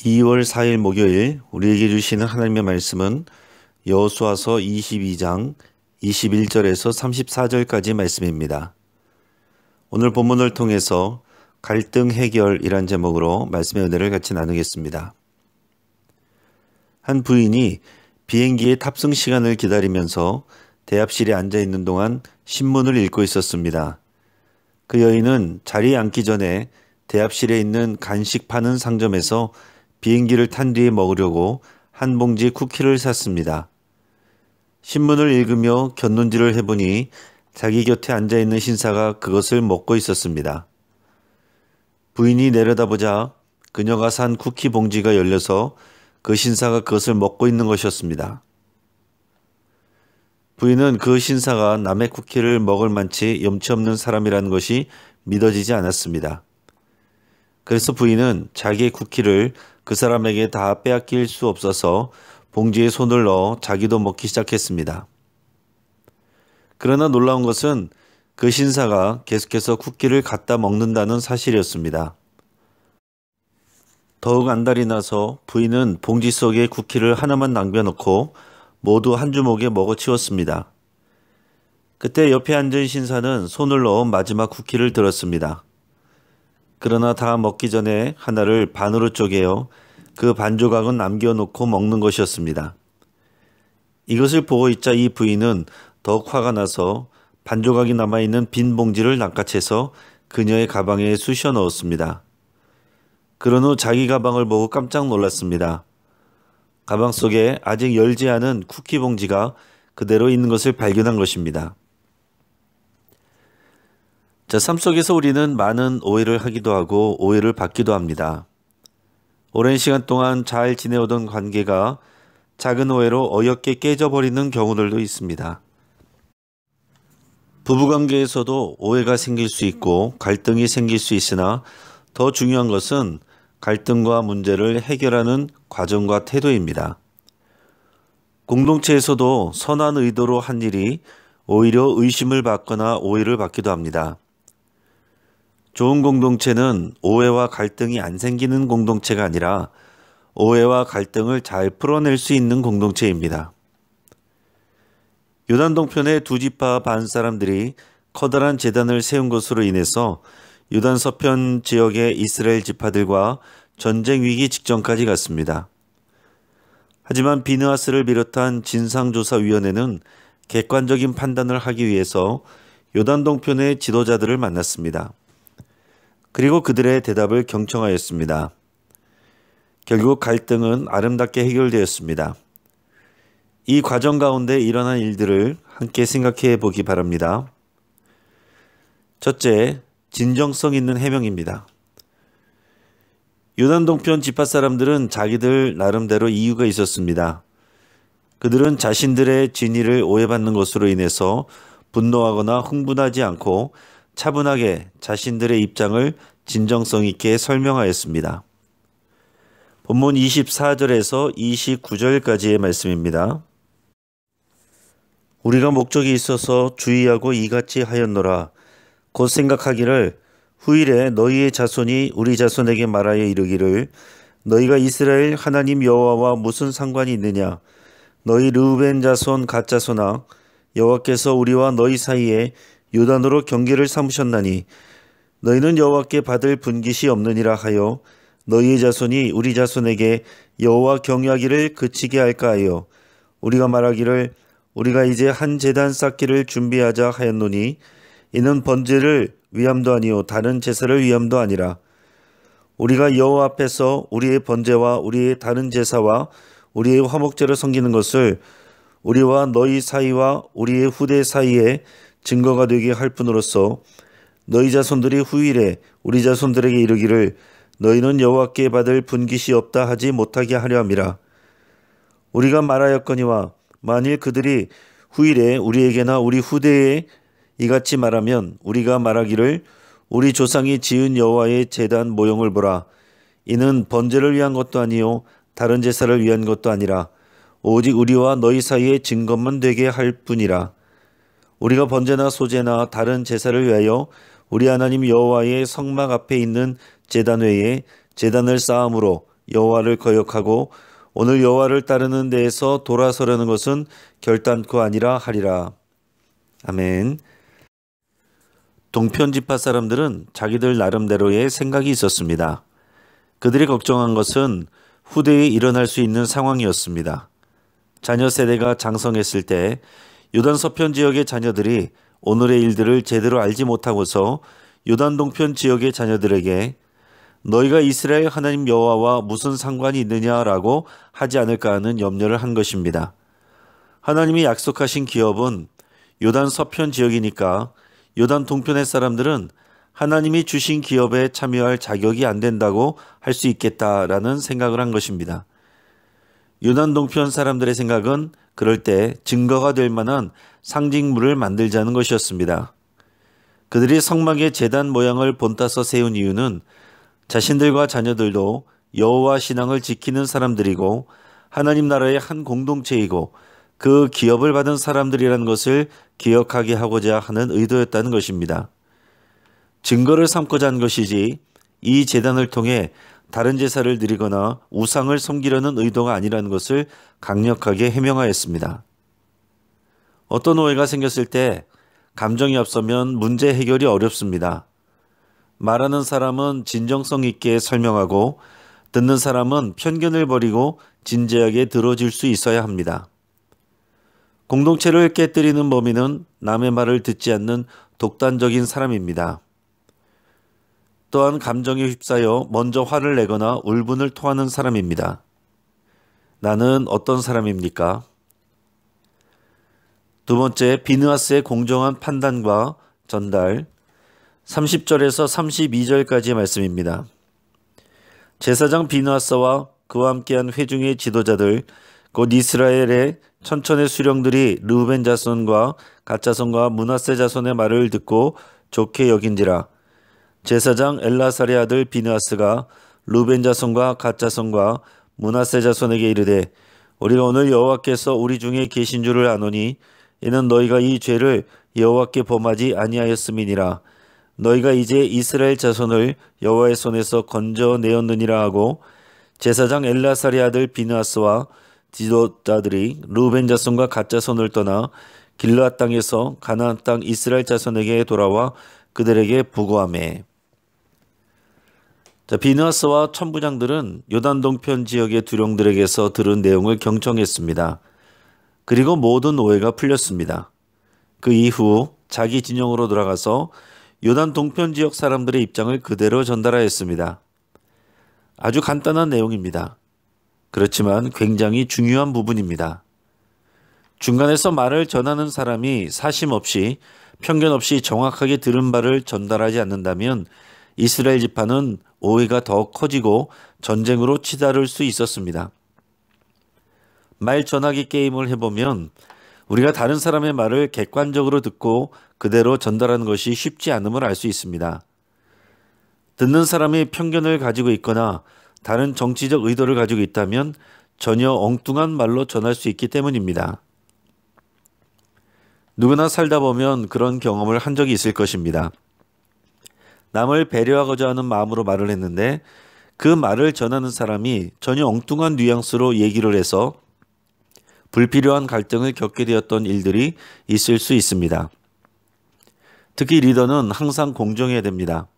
2월 4일 목요일 우리에게 주시는 하나님의 말씀은 여호수아서 22장 21절에서 34절까지 말씀입니다. 오늘 본문을 통해서 갈등 해결이란 제목으로 말씀의 은혜를 같이 나누겠습니다. 한 부인이 비행기의 탑승 시간을 기다리면서 대합실에 앉아 있는 동안 신문을 읽고 있었습니다. 그 여인은 자리에 앉기 전에 대합실에 있는 간식 파는 상점에서 비행기를 탄 뒤에 먹으려고 한 봉지 쿠키를 샀습니다. 신문을 읽으며 곁눈질을 해보니 자기 곁에 앉아있는 신사가 그것을 먹고 있었습니다. 부인이 내려다보자 그녀가 산 쿠키 봉지가 열려서 그 신사가 그것을 먹고 있는 것이었습니다. 부인은 그 신사가 남의 쿠키를 먹을 만치 염치 없는 사람이라는 것이 믿어지지 않았습니다. 그래서 부인은 자기의 쿠키를 그 사람에게 다 빼앗길 수 없어서 봉지에 손을 넣어 자기도 먹기 시작했습니다. 그러나 놀라운 것은 그 신사가 계속해서 쿠키를 갖다 먹는다는 사실이었습니다. 더욱 안달이 나서 부인은 봉지 속에 쿠키를 하나만 남겨놓고 모두 한 주먹에 먹어치웠습니다. 그때 옆에 앉은 신사는 손을 넣어 마지막 쿠키를 들었습니다. 그러나 다 먹기 전에 하나를 반으로 쪼개어 그 반 조각은 남겨놓고 먹는 것이었습니다. 이것을 보고 있자 이 부인은 더욱 화가 나서 반 조각이 남아있는 빈 봉지를 낚아채서 그녀의 가방에 쑤셔 넣었습니다. 그런 후 자기 가방을 보고 깜짝 놀랐습니다. 가방 속에 아직 열지 않은 쿠키 봉지가 그대로 있는 것을 발견한 것입니다. 삶 속에서 우리는 많은 오해를 하기도 하고 오해를 받기도 합니다. 오랜 시간 동안 잘 지내오던 관계가 작은 오해로 어이없게 깨져버리는 경우들도 있습니다. 부부관계에서도 오해가 생길 수 있고 갈등이 생길 수 있으나 더 중요한 것은 갈등과 문제를 해결하는 과정과 태도입니다. 공동체에서도 선한 의도로 한 일이 오히려 의심을 받거나 오해를 받기도 합니다. 좋은 공동체는 오해와 갈등이 안 생기는 공동체가 아니라 오해와 갈등을 잘 풀어낼 수 있는 공동체입니다. 요단 동편의 두 지파 반 사람들이 커다란 제단을 세운 것으로 인해서 요단 서편 지역의 이스라엘 지파들과 전쟁 위기 직전까지 갔습니다. 하지만 비느하스를 비롯한 진상조사위원회는 객관적인 판단을 하기 위해서 요단 동편의 지도자들을 만났습니다. 그리고 그들의 대답을 경청하였습니다. 결국 갈등은 아름답게 해결되었습니다. 이 과정 가운데 일어난 일들을 함께 생각해 보기 바랍니다. 첫째, 진정성 있는 해명입니다. 요단 동편 지파 사람들은 자기들 나름대로 이유가 있었습니다. 그들은 자신들의 진위를 오해받는 것으로 인해서 분노하거나 흥분하지 않고 차분하게 자신들의 입장을 진정성 있게 설명하였습니다. 본문 24절에서 29절까지의 말씀입니다. 우리가 목적이 있어서 주의하고 이같이 하였노라. 곧 생각하기를 후일에 너희의 자손이 우리 자손에게 말하여 이르기를 너희가 이스라엘 하나님 여호와와 무슨 상관이 있느냐. 너희 르우벤 자손 갓 자손아 여호와께서 우리와 너희 사이에 요단으로 경계를 삼으셨나니 너희는 여호와께 받을 분깃이 없느니라 하여 너희의 자손이 우리 자손에게 여호와 경외하기를 그치게 할까 하여 우리가 말하기를 우리가 이제 한 제단 쌓기를 준비하자 하였노니 이는 번제를 위함도 아니요 다른 제사를 위함도 아니라 우리가 여호와 앞에서 우리의 번제와 우리의 다른 제사와 우리의 화목제를 섬기는 것을 우리와 너희 사이와 우리의 후대 사이에 증거가 되게 할 뿐으로써 너희 자손들이 후일에 우리 자손들에게 이르기를 너희는 여호와께 받을 분깃이 없다 하지 못하게 하려 함이라. 우리가 말하였거니와 만일 그들이 후일에 우리에게나 우리 후대에 이같이 말하면 우리가 말하기를 우리 조상이 지은 여호와의 제단 모형을 보라. 이는 번제를 위한 것도 아니요 다른 제사를 위한 것도 아니라 오직 우리와 너희 사이에 증거만 되게 할 뿐이라. 우리가 번제나 소제나 다른 제사를 위하여 우리 하나님 여호와의 성막 앞에 있는 제단 외에 제단을 쌓음으로 여호와를 거역하고 오늘 여호와를 따르는 데에서 돌아서려는 것은 결단코 아니라 하리라. 아멘. 동편 지파 사람들은 자기들 나름대로의 생각이 있었습니다. 그들이 걱정한 것은 후대에 일어날 수 있는 상황이었습니다. 자녀 세대가 장성했을 때 요단 서편 지역의 자녀들이 오늘의 일들을 제대로 알지 못하고서 요단 동편 지역의 자녀들에게 너희가 이스라엘 하나님 여호와와 무슨 상관이 있느냐라고 하지 않을까 하는 염려를 한 것입니다. 하나님이 약속하신 기업은 요단 서편 지역이니까 요단 동편의 사람들은 하나님이 주신 기업에 참여할 자격이 안 된다고 할 수 있겠다라는 생각을 한 것입니다. 요단 동편 사람들의 생각은 그럴 때 증거가 될 만한 상징물을 만들자는 것이었습니다. 그들이 성막의 제단 모양을 본따서 세운 이유는 자신들과 자녀들도 여호와 신앙을 지키는 사람들이고 하나님 나라의 한 공동체이고 그 기업을 받은 사람들이라는 것을 기억하게 하고자 하는 의도였다는 것입니다. 증거를 삼고자 한 것이지 이 제단을 통해 다른 제사를 드리거나 우상을 섬기려는 의도가 아니라는 것을 강력하게 해명하였습니다. 어떤 오해가 생겼을 때 감정이 앞서면 문제 해결이 어렵습니다. 말하는 사람은 진정성 있게 설명하고 듣는 사람은 편견을 버리고 진지하게 들어줄 수 있어야 합니다. 공동체를 깨뜨리는 범인은 남의 말을 듣지 않는 독단적인 사람입니다. 또한 감정에 휩싸여 먼저 화를 내거나 울분을 토하는 사람입니다. 나는 어떤 사람입니까? 두 번째, 비느하스의 공정한 판단과 전달. 30절에서 32절까지의 말씀입니다. 제사장 비느하스와 그와 함께한 회중의 지도자들 곧 이스라엘의 천천의 수령들이 르우벤 자손과 갓 자손과 므낫세 자손의 말을 듣고 좋게 여긴지라. 제사장 엘라살의 아들 비느하스가 르우벤 자손과 갓 자손과 므낫세 자손에게 이르되 우리가 오늘 여호와께서 우리 중에 계신 줄을 아노니 이는 너희가 이 죄를 여호와께 범하지 아니하였음이니라. 너희가 이제 이스라엘 자손을 여호와의 손에서 건져내었느니라 하고 제사장 엘라살의 아들 비느하스와 지도자들이 르우벤 자손과 갓 자손을 떠나 길르앗 땅에서 가나안 땅 이스라엘 자손에게 돌아와 그들에게 보고하매. 비느하스와 천부장들은 요단 동편 지역의 두령들에게서 들은 내용을 경청했습니다. 그리고 모든 오해가 풀렸습니다. 그 이후 자기 진영으로 돌아가서 요단 동편 지역 사람들의 입장을 그대로 전달하였습니다. 아주 간단한 내용입니다. 그렇지만 굉장히 중요한 부분입니다. 중간에서 말을 전하는 사람이 사심 없이 편견 없이 정확하게 들은 바를 전달하지 않는다면 이스라엘 지파는 오해가 더 커지고 전쟁으로 치달을 수 있었습니다. 말 전하기 게임을 해보면 우리가 다른 사람의 말을 객관적으로 듣고 그대로 전달하는 것이 쉽지 않음을 알 수 있습니다. 듣는 사람이 편견을 가지고 있거나 다른 정치적 의도를 가지고 있다면 전혀 엉뚱한 말로 전할 수 있기 때문입니다. 누구나 살다 보면 그런 경험을 한 적이 있을 것입니다. 남을 배려하고자 하는 마음으로 말을 했는데 그 말을 전하는 사람이 전혀 엉뚱한 뉘앙스로 얘기를 해서 불필요한 갈등을 겪게 되었던 일들이 있을 수 있습니다. 특히 리더는 항상 공정해야 됩니다.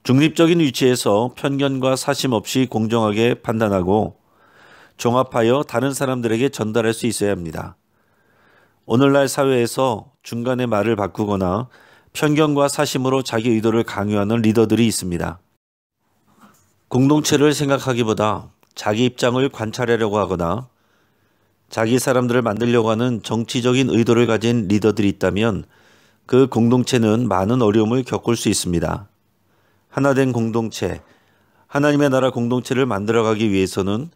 중립적인 위치에서 편견과 사심 없이 공정하게 판단하고 종합하여 다른 사람들에게 전달할 수 있어야 합니다. 오늘날 사회에서 중간에 말을 바꾸거나 편견과 사심으로 자기 의도를 강요하는 리더들이 있습니다. 공동체를 생각하기보다 자기 입장을 관찰하려고 하거나 자기 사람들을 만들려고 하는 정치적인 의도를 가진 리더들이 있다면 그 공동체는 많은 어려움을 겪을 수 있습니다. 하나된 공동체, 하나님의 나라 공동체를 만들어가기 위해서는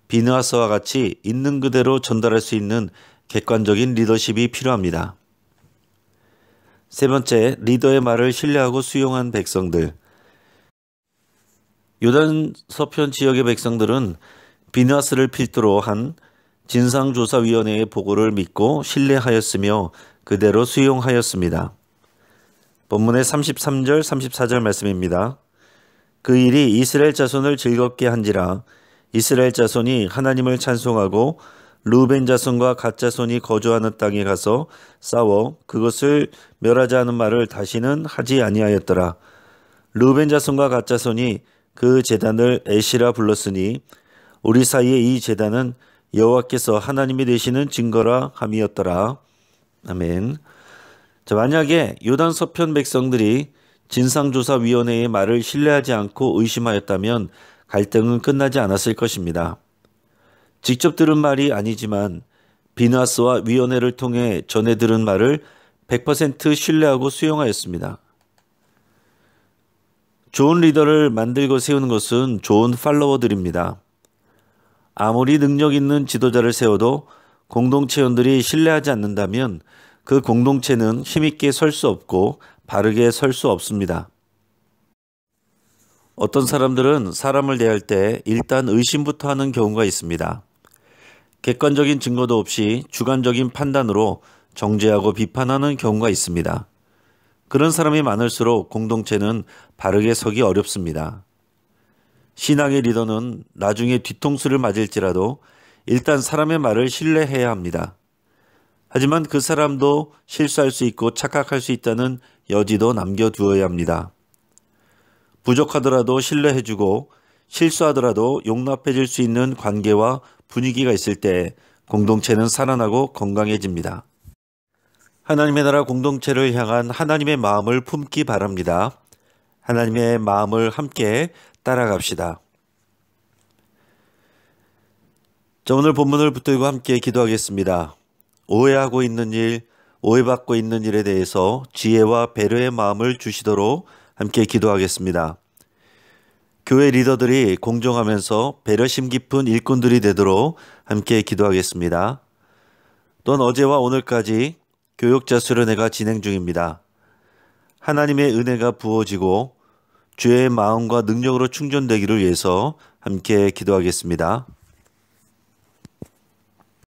비느하스와 같이 있는 그대로 전달할 수 있는 객관적인 리더십이 필요합니다. 세 번째, 리더의 말을 신뢰하고 수용한 백성들. 요단 서편 지역의 백성들은 비느하스를 필두로 한 진상조사위원회의 보고를 믿고 신뢰하였으며 그대로 수용하였습니다. 본문의 33절, 34절 말씀입니다. 그 일이 이스라엘 자손을 즐겁게 한지라. 이스라엘 자손이 하나님을 찬송하고 르우벤 자손과 갓 자손이 거주하는 땅에 가서 싸워 그것을 멸하자 하는 말을 다시는 하지 아니하였더라. 르우벤 자손과 갓 자손이 그 제단을 에시라 불렀으니 우리 사이에 이 제단은 여호와께서 하나님이 되시는 증거라 함이었더라. 아멘. 자, 만약에 요단 서편 백성들이 진상조사위원회의 말을 신뢰하지 않고 의심하였다면 갈등은 끝나지 않았을 것입니다. 직접 들은 말이 아니지만 비나스와 위원회를 통해 전해 들은 말을 100% 신뢰하고 수용하였습니다. 좋은 리더를 만들고 세우는 것은 좋은 팔로워들입니다. 아무리 능력 있는 지도자를 세워도 공동체원들이 신뢰하지 않는다면 그 공동체는 힘있게 설 수 없고 바르게 설 수 없습니다. 어떤 사람들은 사람을 대할 때 일단 의심부터 하는 경우가 있습니다. 객관적인 증거도 없이 주관적인 판단으로 정죄하고 비판하는 경우가 있습니다. 그런 사람이 많을수록 공동체는 바르게 서기 어렵습니다. 신앙의 리더는 나중에 뒤통수를 맞을지라도 일단 사람의 말을 신뢰해야 합니다. 하지만 그 사람도 실수할 수 있고 착각할 수 있다는 여지도 남겨두어야 합니다. 부족하더라도 신뢰해주고 실수하더라도 용납해줄 수 있는 관계와 분위기가 있을 때 공동체는 살아나고 건강해집니다. 하나님의 나라 공동체를 향한 하나님의 마음을 품기 바랍니다. 하나님의 마음을 함께 따라갑시다. 자, 오늘 본문을 붙들고 함께 기도하겠습니다. 오해하고 있는 일, 오해받고 있는 일에 대해서 지혜와 배려의 마음을 주시도록 함께 기도하겠습니다. 교회 리더들이 공정하면서 배려심 깊은 일꾼들이 되도록 함께 기도하겠습니다. 또한 어제와 오늘까지 교육자 수련회가 진행 중입니다. 하나님의 은혜가 부어지고 주의 마음과 능력으로 충전되기를 위해서 함께 기도하겠습니다.